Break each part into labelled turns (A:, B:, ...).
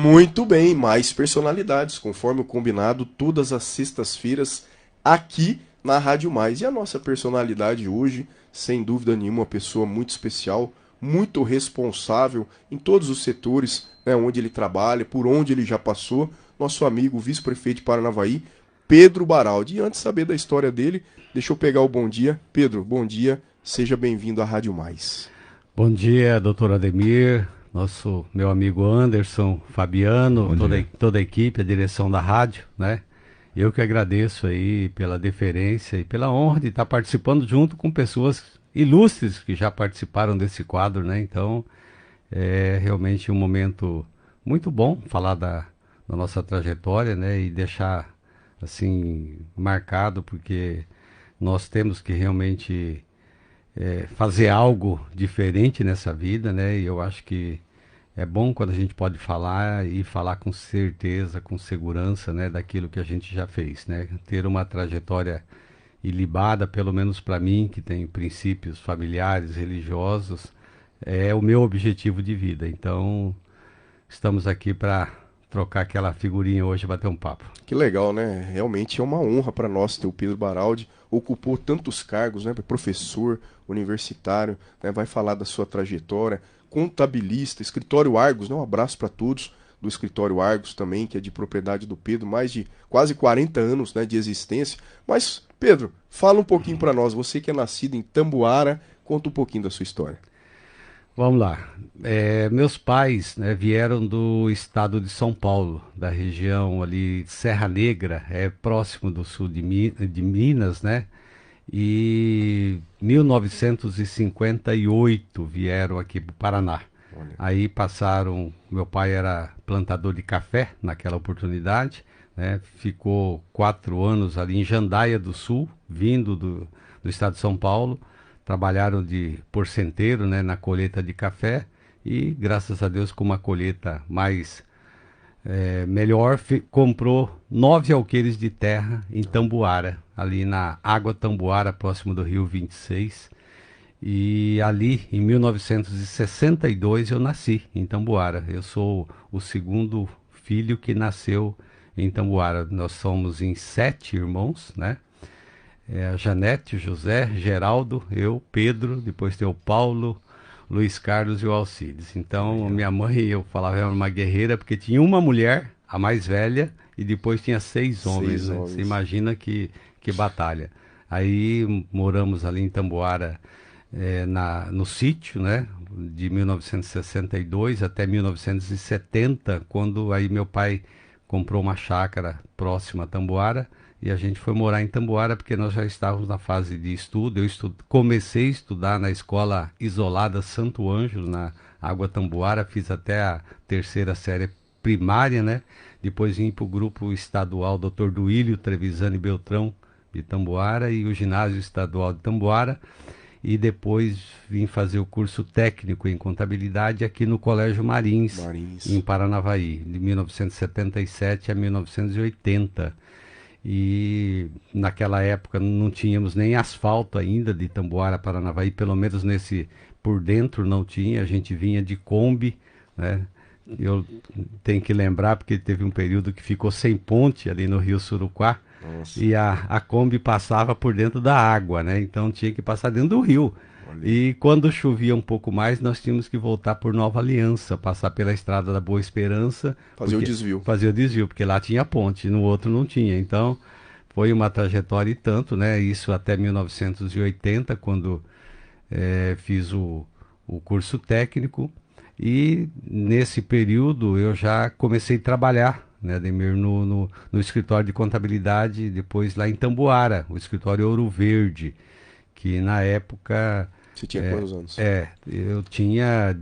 A: Muito bem, mais personalidades, conforme o combinado, todas as sextas-feiras aqui na Rádio Mais. E a nossa personalidade hoje, sem dúvida nenhuma, uma pessoa muito especial, muito responsável em todos os setores, né, onde ele trabalha, por onde ele já passou, nosso amigo vice-prefeito de Paranavaí, Pedro Baraldi. E antes de saber da história dele, deixa eu pegar o bom dia. Pedro, bom dia, seja bem-vindo à Rádio Mais.
B: Bom dia, doutor Ademir, meu amigo Anderson, Fabiano, toda a equipe, a direção da rádio, né? Eu que agradeço aí pela deferência e pela honra de estar participando junto com pessoas ilustres que já participaram desse quadro, né? Então, é realmente um momento muito bom falar da nossa trajetória, né? E deixar, assim, marcado, porque nós temos que realmente fazer algo diferente nessa vida, né? E eu acho que é bom quando a gente pode falar e falar com certeza, com segurança, né, daquilo que a gente já fez, né? Ter uma trajetória ilibada, pelo menos para mim, que tem princípios familiares, religiosos, é o meu objetivo de vida. Então, estamos aqui para trocar aquela figurinha hoje e bater um papo.
A: Que legal, né? Realmente é uma honra para nós ter o Pedro Baraldi. Ocupou tantos cargos, né? Professor, universitário, né? Vai falar da sua trajetória, contabilista, escritório Argos, né? Um abraço para todos do escritório Argos também, que é de propriedade do Pedro, mais de quase 40 anos, né, de existência. Mas, Pedro, fala um pouquinho para nós. Você que é nascido em Tambuara, conta um pouquinho da sua história.
B: Vamos lá. Meus pais, né, vieram do estado de São Paulo, da região ali de Serra Negra, próximo do sul de Minas, né? E 1958 vieram aqui para o Paraná.
A: Olha.
B: Aí passaram, meu pai era plantador de café naquela oportunidade, né? Ficou 4 anos ali em Jandaia do Sul, vindo do estado de São Paulo. Trabalharam de porcenteiro, né, na colheita de café e, graças a Deus, com uma colheita mais melhor, comprou 9 alqueires de terra em Tambuara, ali na Água Tambuara, próximo do Rio 26. E ali, em 1962, eu nasci em Tambuara. Eu sou o segundo filho que nasceu em Tambuara. Nós somos em 7 irmãos, né? A Janete, o José, Geraldo, eu, Pedro, depois tem o Paulo, Luiz Carlos e o Alcides. Então, minha mãe, eu falava, era uma guerreira, porque tinha uma mulher, a mais velha, e depois tinha 6 homens, né? Você imagina que batalha. Aí moramos ali em Tamboara, no sítio, né? De 1962 até 1970, quando aí meu pai comprou uma chácara próxima a Tamboara, e a gente foi morar em Tamboara porque nós já estávamos na fase de estudo. Comecei a estudar na escola isolada Santo Ângelo, na Água Tamboara, fiz até a 3ª série primária, né? Depois vim para o grupo estadual Dr. Duílio Trevisani Beltrão de Tamboara e o ginásio estadual de Tamboara. E depois vim fazer o curso técnico em contabilidade aqui no Colégio Marins, em Paranavaí, de 1977 a 1980. E naquela época não tínhamos nem asfalto ainda de Tamboara a Paranavaí, pelo menos por dentro não tinha, a gente vinha de Kombi, né? Eu tenho que lembrar porque teve um período que ficou sem ponte ali no Rio Suruquá. Nossa. E a Kombi passava por dentro da água, né? Então tinha que passar dentro do rio. Olha. E quando chovia um pouco mais, nós tínhamos que voltar por Nova Aliança, passar pela Estrada da Boa Esperança.
A: Fazer o desvio.
B: Fazer o desvio, porque lá tinha ponte, no outro não tinha. Então foi uma trajetória e tanto, né? Isso até 1980, quando fiz o curso técnico. E nesse período eu já comecei a trabalhar, né, Ademir, no escritório de contabilidade, depois lá em Tamboara, o escritório Ouro Verde, que na época...
A: Você tinha quantos anos?
B: Eu tinha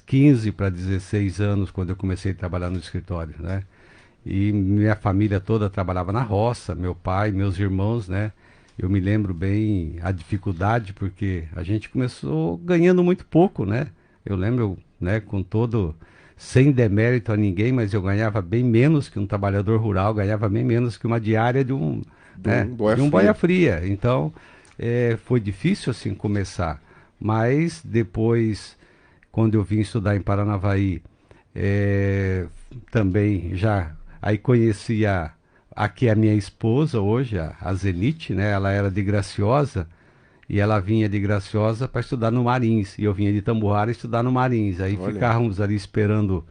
B: 15 para 16 anos quando eu comecei a trabalhar no escritório, né? E minha família toda trabalhava na roça, meu pai, meus irmãos, né? Eu me lembro bem a dificuldade, porque a gente começou ganhando muito pouco, né? Eu lembro, né, sem demérito a ninguém, mas eu ganhava bem menos que um trabalhador rural, ganhava bem menos que uma diária de um boia fria. Então, foi difícil assim começar. Mas depois, quando eu vim estudar em Paranavaí, também já aí conheci aqui a minha esposa hoje, a Zenite, né? Ela era de Graciosa e ela vinha de Graciosa para estudar no Marins e eu vinha de Tambuara estudar no Marins. Aí
A: Olha.
B: ficávamos ali esperando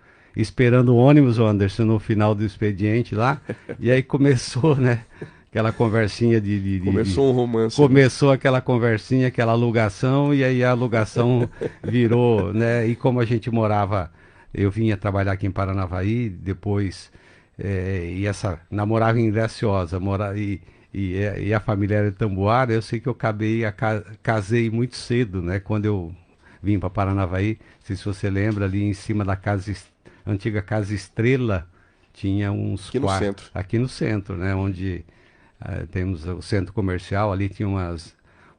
B: o ônibus, o Anderson, no final do expediente lá. E aí começou, né? Aquela conversinha
A: Começou um romance.
B: Começou aquela conversinha, aquela alugação, e aí a alugação virou, né? E como a gente morava, eu vinha trabalhar aqui em Paranavaí, depois namorava em Graciosa, e a família era de Tamboara, eu sei que eu casei muito cedo, né? Quando eu vim para Paranavaí, não sei se você lembra, ali em cima da antiga Casa Estrela, tinha uns
A: Aqui no
B: quartos.
A: centro.
B: Aqui no centro, né? Onde temos o centro comercial, ali tinha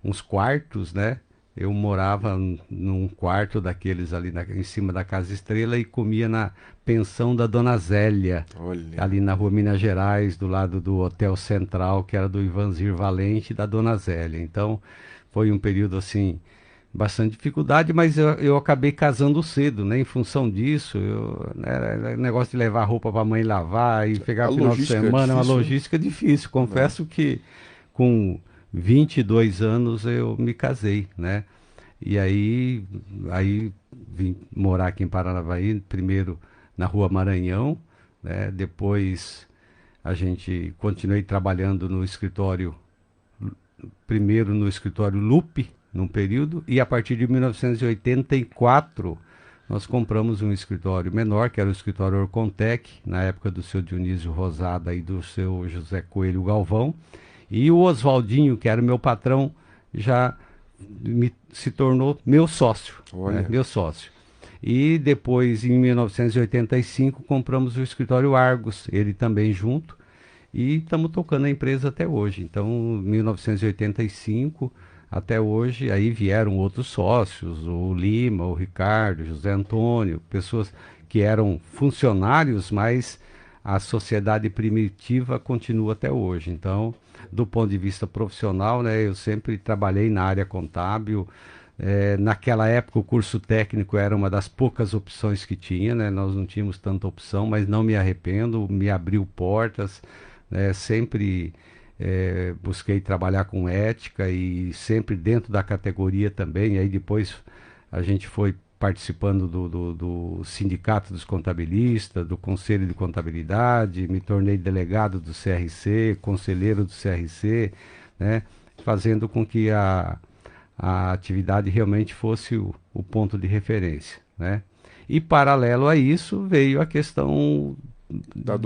B: uns quartos, né? Eu morava num quarto daqueles ali em cima da Casa Estrela e comia na pensão da Dona Zélia,
A: Olha.
B: ali na rua Minas Gerais, do lado do Hotel Central, que era do Ivanzir Valente e da Dona Zélia. Então, foi um período assim, bastante dificuldade, mas eu acabei casando cedo, né? Em função disso, negócio de levar roupa para a mãe lavar e pegar
A: A
B: o final de
A: logística é
B: semana, é uma
A: difícil, né?
B: logística difícil. Confesso que com 22 anos eu me casei, né? E aí vim morar aqui em Paranavaí, primeiro na Rua Maranhão, né? Depois continuei trabalhando no escritório, primeiro no escritório Lupe, num período, e a partir de 1984 nós compramos um escritório menor, que era o escritório Orcontec, na época do seu Dionísio Rosada e do seu José Coelho Galvão, e o Oswaldinho, que era o meu patrão, já se tornou meu sócio, né? Meu sócio. E depois, em 1985, compramos o escritório Argos, ele também junto, e estamos tocando a empresa até hoje. Então, 1985 até hoje, aí vieram outros sócios, o Lima, o Ricardo, o José Antônio, pessoas que eram funcionários, mas a sociedade primitiva continua até hoje. Então, do ponto de vista profissional, né, eu sempre trabalhei na área contábil. Naquela época o curso técnico era uma das poucas opções que tinha, né? Nós não tínhamos tanta opção, mas não me arrependo, me abriu portas, né? Sempre busquei trabalhar com ética e sempre dentro da categoria também. Aí depois a gente foi participando do Sindicato dos Contabilistas, do Conselho de Contabilidade, me tornei delegado do CRC, conselheiro do CRC, né? Fazendo com que a atividade realmente fosse o ponto de referência, né? E paralelo a isso veio a questão da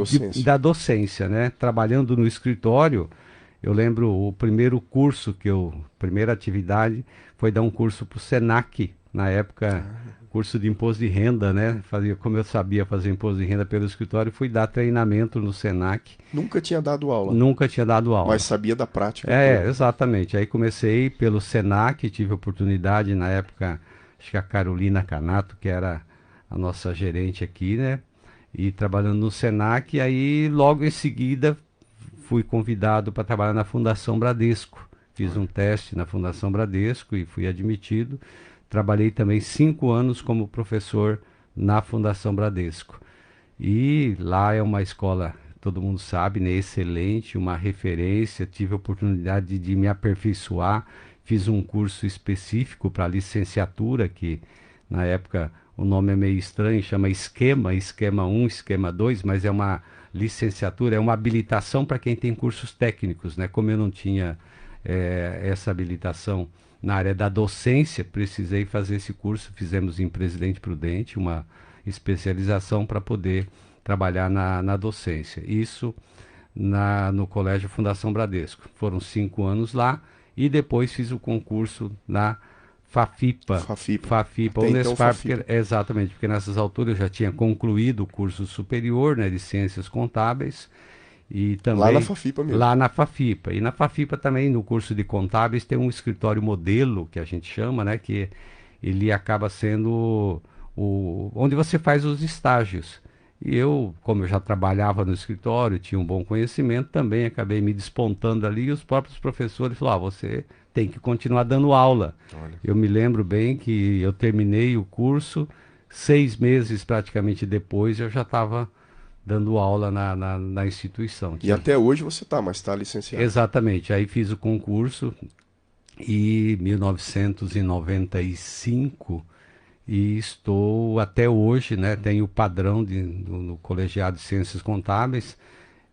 B: docência, né? Trabalhando no escritório, eu lembro o primeiro curso primeira atividade foi dar um curso para o Senac, na época, curso de imposto de renda, né? Como eu sabia fazer imposto de renda pelo escritório, fui dar treinamento no Senac.
A: Nunca tinha dado aula.
B: Nunca tinha dado aula.
A: Mas sabia da prática.
B: Exatamente. Aí comecei pelo Senac, tive a oportunidade na época, acho que a Carolina Canato, que era a nossa gerente aqui, né? E trabalhando no Senac, e aí logo em seguida fui convidado para trabalhar na Fundação Bradesco. Fiz um teste na Fundação Bradesco e fui admitido. Trabalhei também 5 anos como professor na Fundação Bradesco. E lá é uma escola, todo mundo sabe, né, excelente, uma referência. Tive a oportunidade de me aperfeiçoar. Fiz um curso específico para licenciatura, que na época o nome é meio estranho, chama Esquema 1, Esquema 2, mas é uma licenciatura, é uma habilitação para quem tem cursos técnicos, né? Como eu não tinha essa habilitação na área da docência, precisei fazer esse curso. Fizemos em Presidente Prudente uma especialização para poder trabalhar na docência. Isso no Colégio Fundação Bradesco. Foram 5 anos lá e depois fiz o concurso na Fafipa, Unespar, exatamente, porque nessas alturas eu já tinha concluído o curso superior, né, de Ciências Contábeis. E também,
A: lá na Fafipa mesmo.
B: Lá na Fafipa. E na Fafipa também, no curso de contábeis, tem um escritório modelo, que a gente chama, né? Que ele acaba sendo onde você faz os estágios. E eu, como eu já trabalhava no escritório, tinha um bom conhecimento, também acabei me despontando ali, e os próprios professores falaram, você tem que continuar dando aula. Olha. Eu me lembro bem que eu terminei o curso, 6 meses praticamente depois eu já estava dando aula na instituição.
A: E até hoje você está, mas está licenciado.
B: Exatamente. Aí fiz o concurso em 1995 e estou até hoje, né? Tenho o padrão no Colegiado de Ciências Contábeis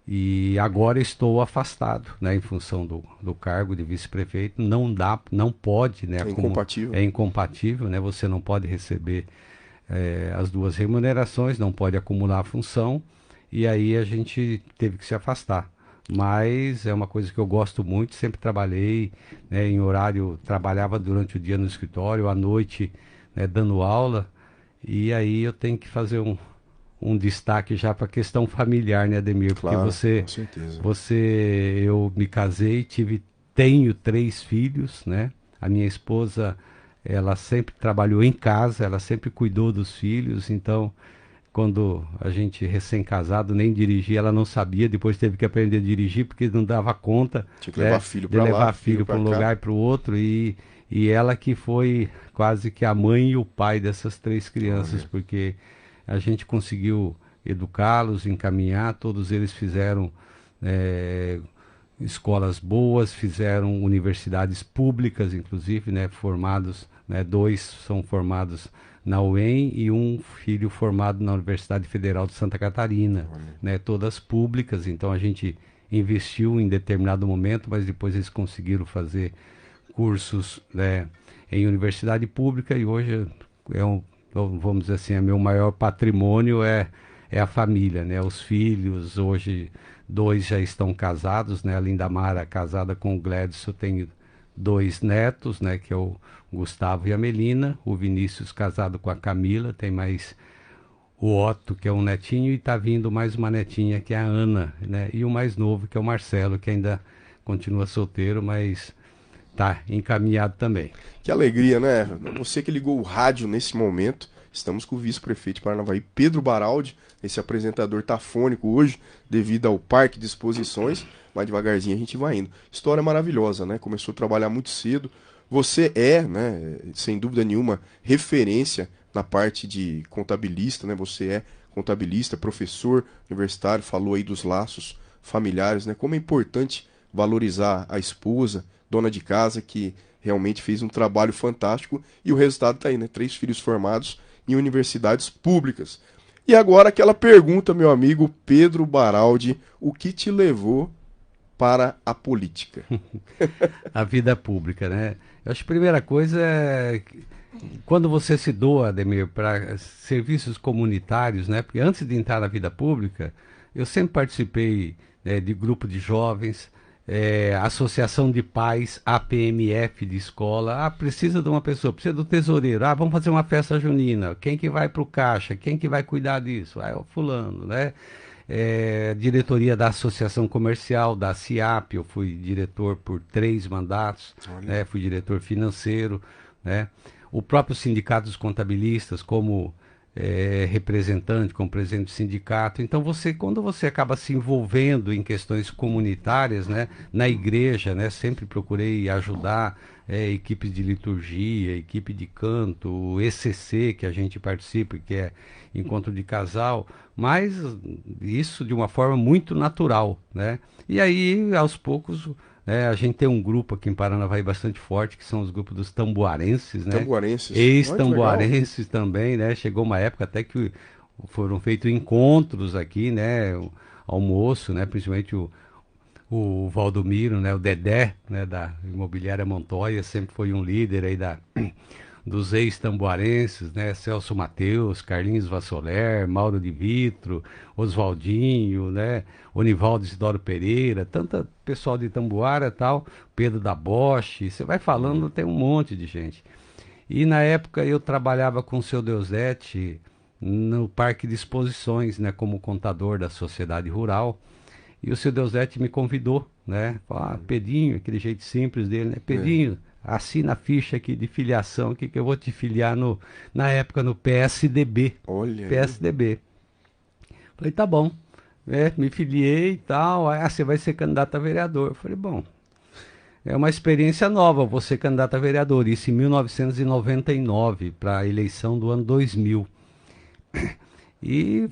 B: e agora estou afastado, né? Em função do cargo de vice-prefeito. Não pode, né?
A: É incompatível.
B: É incompatível, né? Você não pode receber as duas remunerações, não pode acumular a função e aí a gente teve que se afastar. Mas é uma coisa que eu gosto muito, sempre trabalhei, né, em horário, trabalhava durante o dia no escritório, à noite, né, dando aula, e aí eu tenho que fazer um destaque já para a questão familiar, né, Ademir? Porque
A: Claro, com certeza.
B: eu me casei, tenho 3 filhos, né? A minha esposa, ela sempre trabalhou em casa, ela sempre cuidou dos filhos, então quando a gente recém-casado nem dirigia, ela não sabia, depois teve que aprender a dirigir porque não dava conta,
A: Tinha que
B: né,
A: levar filho
B: de
A: para
B: levar
A: lá,
B: filho para
A: para
B: um
A: cá.
B: lugar e para o outro e ela que foi quase que a mãe e o pai dessas 3 crianças,
A: Olha.
B: porque a gente conseguiu educá-los, encaminhar, todos eles fizeram escolas boas, fizeram universidades públicas, inclusive, né, formados, né, 2 são formados na UEM e um filho formado na Universidade Federal de Santa Catarina, né, todas públicas. Então a gente investiu em determinado momento, mas depois eles conseguiram fazer cursos, né, em universidade pública e hoje vamos dizer assim, meu maior patrimônio é a família, né? Os filhos, hoje 2 já estão casados, né? A Lindamara casada com o Gledson, tem 2 netos, né? Que é o Gustavo e a Melina. O Vinícius casado com a Camila, tem mais o Otto, que é um netinho, e tá vindo mais uma netinha, que é a Ana, né? E o mais novo, que é o Marcelo, que ainda continua solteiro, mas tá encaminhado também.
A: Que alegria, né? Você que ligou o rádio nesse momento, estamos com o vice-prefeito de Paranavaí, Pedro Baraldi, esse apresentador tá fônico hoje, devido ao parque de exposições, mas devagarzinho a gente vai indo. História maravilhosa, né? Começou a trabalhar muito cedo. Você é, né, sem dúvida nenhuma, referência na parte de contabilista, né? Você é contabilista, professor universitário, falou aí dos laços familiares, né? Como é importante valorizar a esposa, dona de casa, que realmente fez um trabalho fantástico e o resultado está aí, né? 3 filhos formados em universidades públicas. E agora aquela pergunta, meu amigo Pedro Baraldi, o que te levou para a política?
B: A vida pública, né? Eu acho que a primeira coisa é quando você se doa, Ademir, para serviços comunitários, né? Porque antes de entrar na vida pública, eu sempre participei, né, de grupo de jovens, associação de pais, APMF de escola. Ah, precisa de uma pessoa, precisa do tesoureiro. Ah, vamos fazer uma festa junina. Quem que vai para o caixa? Quem que vai cuidar disso? Ah, é o fulano, né? Diretoria da Associação Comercial, da CIAP, eu fui diretor por 3 mandatos, né? Fui diretor financeiro, né? O próprio Sindicato dos Contabilistas, como representante, como presidente do sindicato. Então, quando você acaba se envolvendo em questões comunitárias, né, na igreja, né, sempre procurei ajudar equipes de liturgia, equipe de canto, o ECC, que a gente participa, que é Encontro de Casal, mas isso de uma forma muito natural, né? E aí, aos poucos, a gente tem um grupo aqui em Paranavaí bastante forte, que são os grupos dos tamboarenses, né?
A: Tamboarenses.
B: Ex-tamboarenses também, né? Chegou uma época até que foram feitos encontros aqui, né? Almoço, né? Principalmente o Valdomiro, né? O Dedé, né? Da Imobiliária Montoya, sempre foi um líder aí dos ex-tamboarenses, né? Celso Mateus, Carlinhos Vassoler, Mauro de Vitro, Oswaldinho, né? Onivaldo Isidoro Pereira, tanta pessoal de Tamboara e tal, Pedro da Bosch, você vai falando, tem um monte de gente. E na época eu trabalhava com o seu Deusete no Parque de Exposições, né? Como contador da Sociedade Rural. E o seu Deusete me convidou, né? Falou, Pedrinho, aquele jeito simples dele, né? Pedrinho, assina a ficha aqui de filiação, que eu vou te filiar na época no PSDB.
A: Olha.
B: PSDB. Falei, tá bom. Me filiei e tal. Aí, você vai ser candidato a vereador. Eu falei, bom, é uma experiência nova, vou ser candidato a vereador. Isso em 1999, para a eleição do ano 2000. E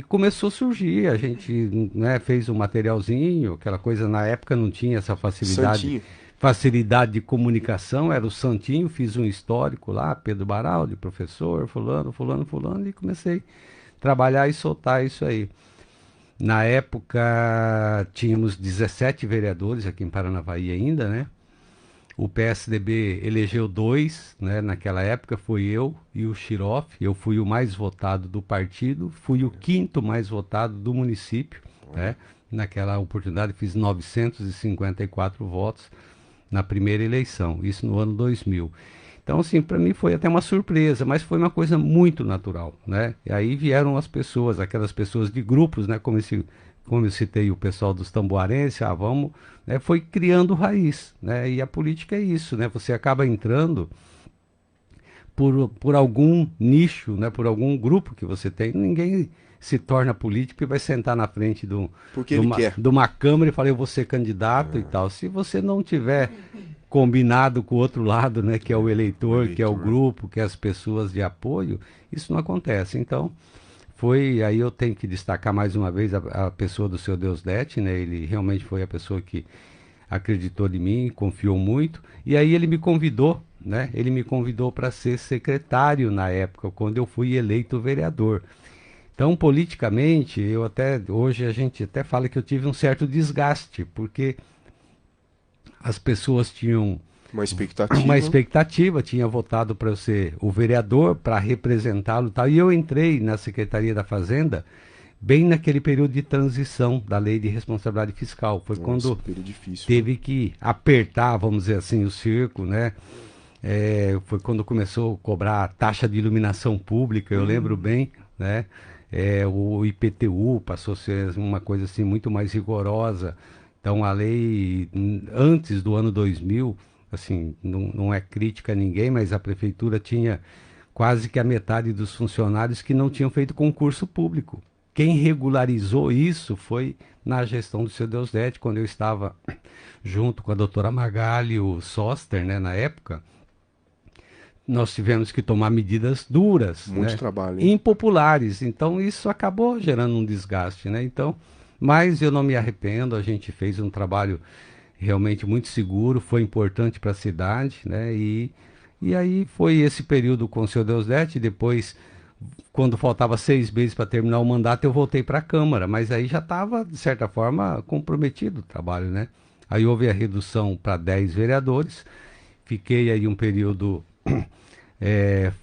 B: começou a surgir, a gente, né, fez um materialzinho, aquela coisa, na época não tinha essa
A: Santinho.
B: facilidade de comunicação, era o Santinho, fiz um histórico lá, Pedro Baraldi, professor, fulano, fulano, fulano, e comecei a trabalhar e soltar isso aí. Na época tínhamos 17 vereadores aqui em Paranavaí ainda, né? O PSDB elegeu dois, né? Naquela época foi eu e o Chiroff. Eu fui o mais votado do partido, fui o quinto mais votado do município, né? Naquela oportunidade fiz 954 votos na primeira eleição, isso no ano 2000. Então, assim, para mim foi até uma surpresa, mas foi uma coisa muito natural, né? E aí vieram as pessoas, aquelas pessoas de grupos, né? Como eu citei o pessoal dos tamboarenses, vamos, né? Foi criando raiz, né? E a política é isso, né? Você acaba entrando por algum nicho, né? Por algum grupo que você tem. Ninguém se torna político e vai sentar na frente
A: Porque ele quer.
B: de uma câmara e falar, eu vou ser candidato e tal. Se você não tiver combinado com o outro lado, né, que é o eleitor, que é o grupo, que é as pessoas de apoio, isso não acontece. Então, aí eu tenho que destacar mais uma vez a pessoa do seu Deusdete, né? Ele realmente foi a pessoa que acreditou em mim, confiou muito, e aí ele me convidou, né? Ele me convidou para ser secretário na época, quando eu fui eleito vereador. Então, politicamente, hoje a gente até fala que eu tive um certo desgaste, porque as pessoas tinham uma expectativa, tinha votado para eu ser o vereador, para representá-lo e tal. E eu entrei na Secretaria da Fazenda bem naquele período de transição da Lei de Responsabilidade Fiscal. Foi quando teve que apertar, vamos dizer assim, o circo, né? Foi quando começou a cobrar a taxa de iluminação pública, eu lembro bem, né? O IPTU passou a ser uma coisa assim muito mais rigorosa. Então, a lei, antes do ano 2000, assim, não é crítica a ninguém, mas a prefeitura tinha quase que a metade dos funcionários que não tinham feito concurso público. Quem regularizou isso foi na gestão do seu Deusdete, quando eu estava junto com a doutora Magali, o Soster, né, na época. Nós tivemos que tomar medidas duras,
A: muito
B: né,
A: trabalho, hein?
B: impopulares. Então, isso acabou gerando um desgaste, né? Então, mas eu não me arrependo, a gente fez um trabalho realmente muito seguro, foi importante para a cidade, né? E aí foi esse período com o seu Deusdete, depois, quando faltava 6 meses para terminar o mandato, eu voltei para a Câmara, mas aí já estava, de certa forma, comprometido o trabalho, né? Aí houve a redução para 10 vereadores, fiquei aí um período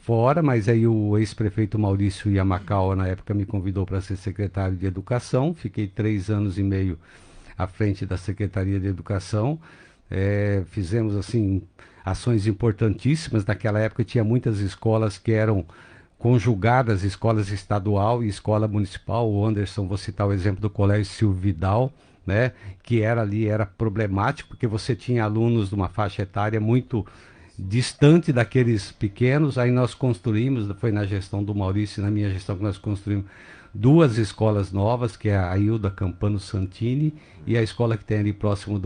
B: fora, mas aí o ex-prefeito Maurício Yamakawa, na época, me convidou para ser secretário de Educação. Fiquei 3 anos e meio à frente da Secretaria de Educação. Fizemos, assim, ações importantíssimas. Naquela época tinha muitas escolas que eram conjugadas, escolas estadual e escola municipal. O Anderson, vou citar o exemplo do Colégio Silvio Vidal, né, que era problemático, porque você tinha alunos de uma faixa etária muito distante daqueles pequenos. Aí nós construímos, foi na gestão do Maurício e na minha gestão que nós construímos 2 escolas novas, que é a Hilda Campano Santini e a escola que tem ali próximo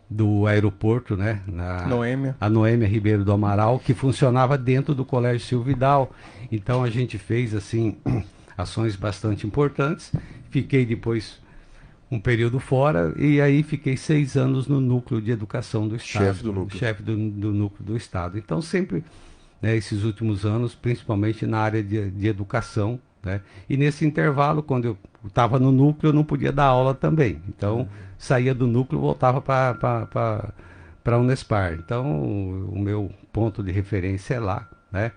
B: do aeroporto, né? A Noêmia Ribeiro do Amaral, que funcionava dentro do Colégio Silvio Vidal. Então a gente fez, assim, ações bastante importantes. Fiquei depois um período fora, e aí fiquei 6 anos no núcleo de educação do Estado.
A: Chefe do núcleo.
B: Chefe do núcleo do Estado. Então, sempre, né, esses últimos anos, principalmente na área de educação, né? E nesse intervalo, quando eu estava no núcleo, eu não podia dar aula também. Então, saía do núcleo e voltava para a Unespar. Então, o meu ponto de referência é lá, né?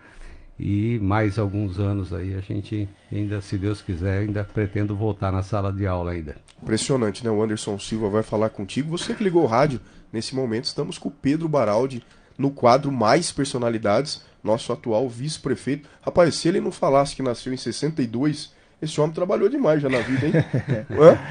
B: E mais alguns anos aí a gente ainda, se Deus quiser, ainda pretendo voltar na sala de aula ainda.
A: Impressionante, né? O Anderson Silva vai falar contigo. Você que ligou o rádio, nesse momento estamos com o Pedro Baraldi no quadro Mais Personalidades, nosso atual vice-prefeito. Rapaz, se ele não falasse que nasceu em 62, esse homem trabalhou demais já na vida, hein?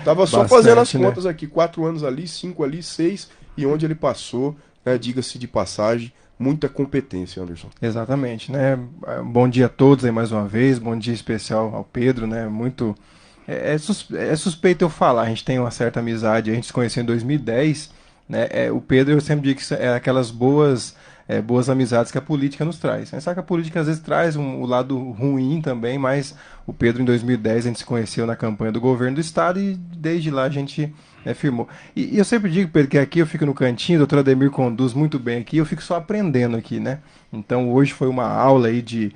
A: Tava só bastante, fazendo as contas, né? Aqui, 4 anos ali, 5 ali, 6, e onde ele passou, né? Diga-se de passagem, muita competência, Anderson.
C: Exatamente, né? Bom dia a todos aí mais uma vez, bom dia especial ao Pedro, né? Muito... É suspeito eu falar, a gente tem uma certa amizade, a gente se conheceu em 2010, né? O Pedro, eu sempre digo que é aquelas boas boas amizades que a política nos traz. A gente sabe que a política às vezes traz o lado ruim também, mas o Pedro em 2010 a gente se conheceu na campanha do governo do estado e desde lá a gente firmou. E eu sempre digo, Pedro, que aqui eu fico no cantinho, o doutor Ademir conduz muito bem aqui, eu fico só aprendendo aqui, né? Então hoje foi uma aula aí de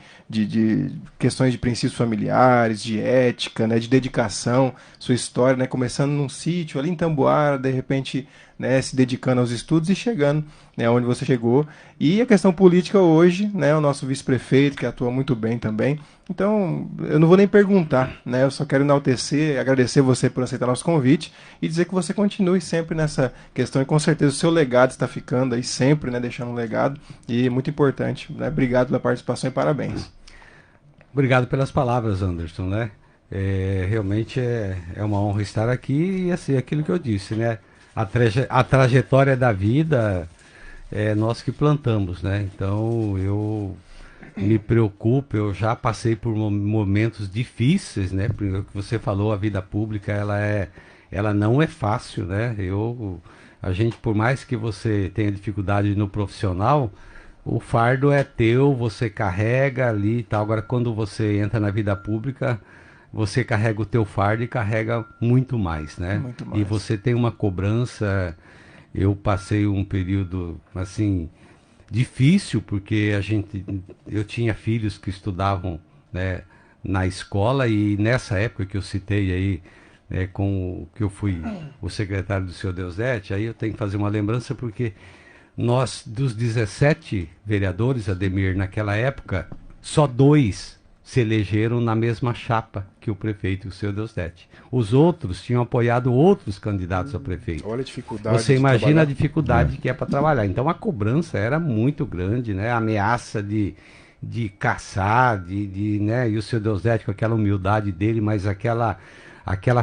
C: questões de princípios familiares, de ética, né, de dedicação, sua história, né, começando num sítio ali em Tamboara, de repente, né, se dedicando aos estudos e chegando, né, onde você chegou. E a questão política hoje, né, o nosso vice-prefeito, que atua muito bem também. Então, eu não vou nem perguntar, né, eu só quero enaltecer, agradecer você por aceitar nosso convite e dizer que você continue sempre nessa questão e com certeza o seu legado está ficando aí sempre, né, deixando um legado e muito importante, né, obrigado pela participação e parabéns.
B: Obrigado pelas palavras, Anderson, né? Realmente é uma honra estar aqui e assim, aquilo que eu disse, né? A trajetória da vida é nós que plantamos, né? Então eu me preocupo, eu já passei por momentos difíceis, né? Porque o que você falou, a vida pública, ela não é fácil, né? A gente, por mais que você tenha dificuldade no profissional, o fardo é teu, você carrega ali e tal. Agora, quando você entra na vida pública, você carrega o teu fardo e carrega muito mais, né?
C: Muito mais.
B: E você tem uma cobrança. Eu passei um período, assim, difícil, porque eu tinha filhos que estudavam, né, na escola e nessa época que eu citei aí, que eu fui o secretário do seu Deusdete, aí eu tenho que fazer uma lembrança porque nós, dos 17 vereadores, Ademir, naquela época, só 2 se elegeram na mesma chapa que o prefeito e o seu Deusdete. Os outros tinham apoiado outros candidatos a prefeito.
A: Olha a dificuldade.
B: Você imagina
A: trabalhar.
B: a dificuldade que é para trabalhar. Então a cobrança era muito grande, né? A ameaça de caçar, né? E o seu Deusdete com aquela humildade dele, mas aquela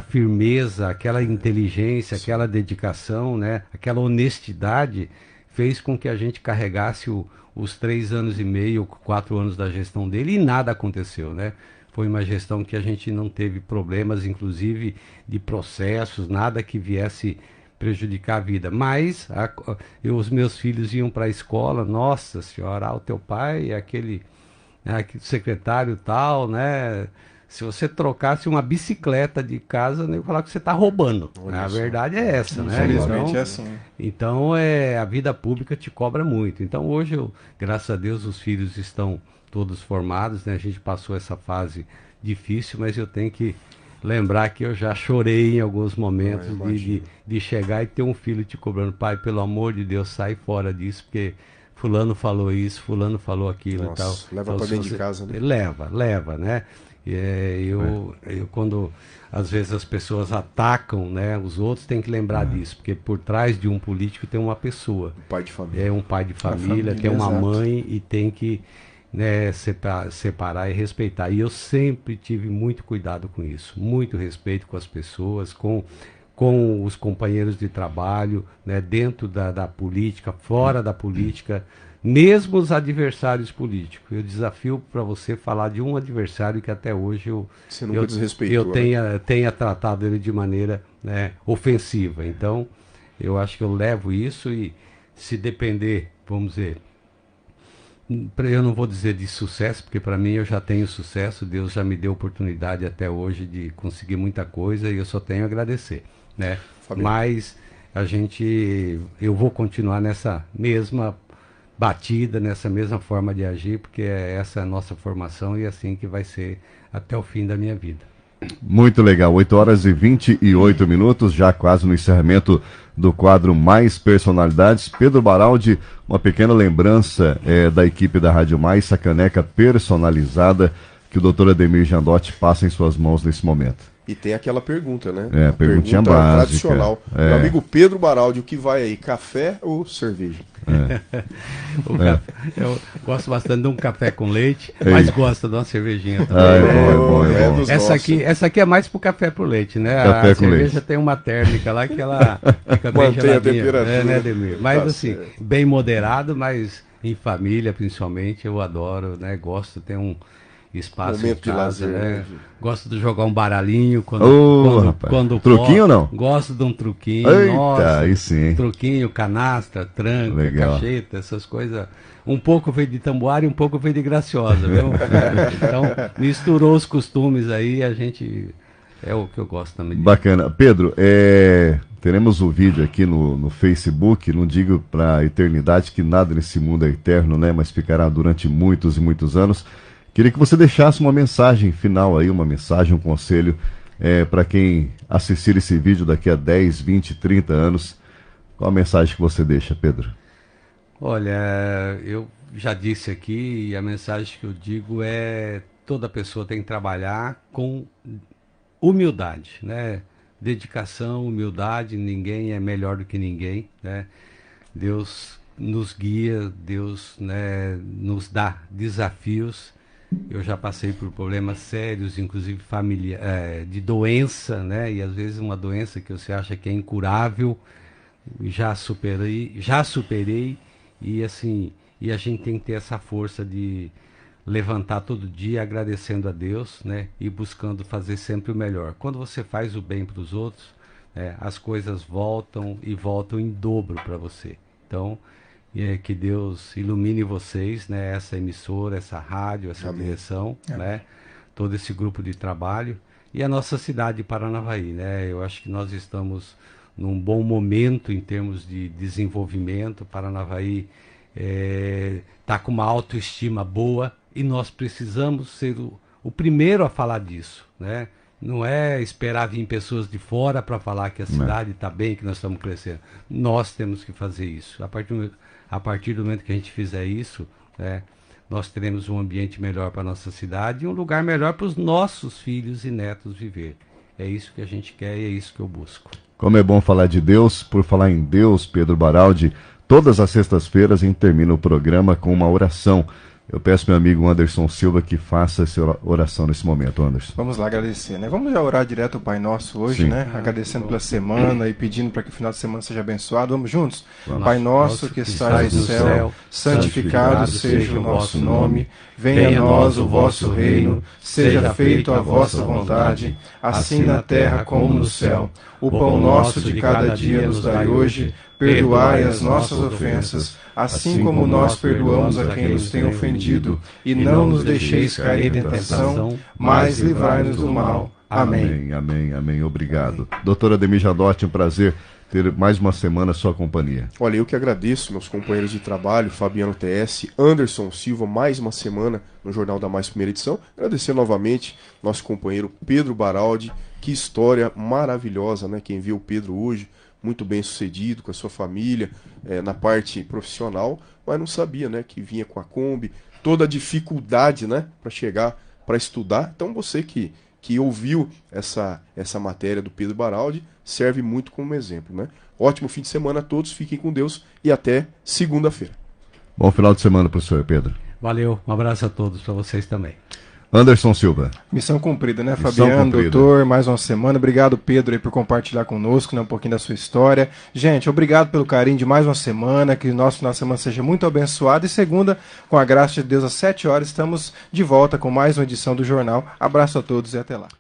B: firmeza, aquela inteligência, aquela dedicação, né? Aquela honestidade fez com que a gente carregasse os 3 anos e meio, 4 anos da gestão dele e nada aconteceu, né? Foi uma gestão que a gente não teve problemas, inclusive de processos, nada que viesse prejudicar a vida. Mas os meus filhos iam para a escola, nossa senhora, o teu pai é aquele secretário tal, né? Se você trocasse uma bicicleta de casa, eu ia falar que você está roubando. A verdade é essa, né?
C: Infelizmente é assim.
B: Então, a vida pública te cobra muito. Então, hoje, graças a Deus, os filhos estão todos formados, né? A gente passou essa fase difícil, mas eu tenho que lembrar que eu já chorei em alguns momentos de chegar e ter um filho te cobrando. Pai, pelo amor de Deus, sai fora disso, porque fulano falou isso, fulano falou aquilo.
A: Nossa,
B: e tal.
A: leva
B: então,
A: para dentro de casa, né?
B: Leva, né? Eu quando às vezes as pessoas atacam, né, os outros, tem que lembrar disso, porque por trás de um político tem uma pessoa.
A: Um pai de família.
B: É um pai de família, tem uma
C: exato.
B: mãe e tem que, né, separar e respeitar. E eu sempre tive muito cuidado com isso, muito respeito com as pessoas, com os companheiros de trabalho, né, dentro da política, fora da política. Mesmo os adversários políticos. Eu desafio para você falar de um adversário que até hoje
A: Você nunca desrespeitou,
B: eu tenha tratado ele de maneira, né, ofensiva. Então, eu acho que eu levo isso e se depender, vamos dizer, eu não vou dizer de sucesso, porque para mim eu já tenho sucesso, Deus já me deu oportunidade até hoje de conseguir muita coisa e eu só tenho a agradecer, né? Mas eu vou continuar nessa mesma batida, nessa mesma forma de agir, porque essa é a nossa formação e é assim que vai ser até o fim da minha vida.
D: Muito legal, 8h28, já quase no encerramento do quadro Mais Personalidades. Pedro Baraldi, uma pequena lembrança da equipe da Rádio Mais, essa caneca personalizada que o doutor Ademir Jandotti passa em suas mãos nesse momento.
A: E tem aquela pergunta, né?
D: Perguntinha básica.
A: Tradicional. Meu amigo Pedro Baraldi, o que vai aí, café ou cerveja?
B: Eu gosto bastante de um café com leite, mas gosto de uma cervejinha também.
D: É bom.
B: Essa aqui é mais pro café pro leite, né?
D: Café
B: a
D: com
B: cerveja
D: leite.
B: tem uma térmica lá que ela fica bem
A: Mantém a
B: geladinha,
A: temperatura.
B: né, Ademir? Mas
A: Tá
B: assim,
A: certo.
B: bem moderado, mas em família principalmente eu adoro, né? Gosto, espaço
A: Momento
B: em
A: de
B: casa,
A: lazer,
B: né?
A: né?
B: Gosto de jogar um baralhinho quando,
D: Rapaz.
B: quando
D: Truquinho ou não?
B: Gosto de um truquinho.
D: Eita,
B: Nossa,
D: aí sim.
B: truquinho, canastra, tranca,
D: Legal.
B: cacheta, essas coisas. Um pouco veio de Tamboara e um pouco veio de Graciosa, viu? Então, misturou os costumes aí, a gente... É o que eu gosto também.
D: Bacana. Pedro, teremos o vídeo aqui no Facebook, não digo para a eternidade que nada nesse mundo é eterno, né? Mas ficará durante muitos e muitos anos. Queria que você deixasse uma mensagem final aí, uma mensagem, um conselho para quem assistir esse vídeo daqui a 10, 20, 30 anos. Qual a mensagem que você deixa, Pedro?
B: Olha, eu já disse aqui, e a mensagem que eu digo é: toda pessoa tem que trabalhar com humildade, né? Dedicação, humildade, ninguém é melhor do que ninguém, né? Deus nos guia, Deus, né, nos dá desafios. Eu já passei por problemas sérios, inclusive de doença, né? E às vezes uma doença que você acha que é incurável, já superei e assim, e a gente tem que ter essa força de levantar todo dia agradecendo a Deus, né? E buscando fazer sempre o melhor. Quando você faz o bem para os outros, as coisas voltam e voltam em dobro para você. Então, que Deus ilumine vocês, né? Essa emissora, essa rádio, essa direção, né? Todo esse grupo de trabalho e a nossa cidade de Paranavaí, né? Eu acho que nós estamos num bom momento em termos de desenvolvimento. Paranavaí está com uma autoestima boa e nós precisamos ser o primeiro a falar disso, né? Não é esperar vir pessoas de fora para falar que a cidade está bem, que nós estamos crescendo. Nós temos que fazer isso. A partir do momento que a gente fizer isso, né, nós teremos um ambiente melhor para a nossa cidade e um lugar melhor para os nossos filhos e netos viver. É isso que a gente quer e é isso que eu busco.
D: Como é bom falar de Deus. Por falar em Deus, Pedro Baraldi, todas as sextas-feiras a gente termina o programa com uma oração. Eu peço meu amigo Anderson Silva que faça essa oração nesse momento, Anderson.
C: Vamos lá agradecer, né? Vamos já orar direto ao Pai Nosso hoje,
D: Sim.
C: né? Agradecendo pela semana e pedindo para que o final de semana seja abençoado. Vamos juntos?
D: Vamos.
C: Pai Nosso que estás no céu, santificado seja o nosso nome. Venha a nós o vosso reino. Seja feito a vossa vontade, assim na terra como no céu. O pão nosso de cada dia nos dai hoje. Perdoai as nossas ofensas, assim como nós perdoamos a quem nos tem ofendido. E não nos deixeis cair em tentação, mas livrai-nos do mal. Amém.
D: Amém, amém. Obrigado. Doutora Ademir Jadotti, um prazer ter mais uma semana a sua companhia.
A: Olha, eu que agradeço meus companheiros de trabalho, Fabiano TS, Anderson Silva, mais uma semana no Jornal da Mais, primeira edição. Agradecer novamente nosso companheiro Pedro Baraldi. Que história maravilhosa, né? Quem viu o Pedro hoje, muito bem sucedido com a sua família, na parte profissional, mas não sabia, né, que vinha com a Kombi, toda a dificuldade, né, para chegar, para estudar. Então você que ouviu essa matéria do Pedro Baraldi, serve muito como exemplo, né? Ótimo fim de semana a todos, fiquem com Deus e até segunda-feira.
D: Bom final de semana para o senhor, Pedro.
B: Valeu, um abraço a todos, para vocês também.
D: Anderson Silva.
C: Missão cumprida, né,
D: Missão
C: Fabiano,
D: cumprida.
C: doutor, mais uma semana. Obrigado, Pedro, aí, por compartilhar conosco, né, um pouquinho da sua história. Gente, obrigado pelo carinho de mais uma semana, que o nosso final de semana seja muito abençoado. E segunda, com a graça de Deus, às 7 horas, estamos de volta com mais uma edição do Jornal. Abraço a todos e até lá.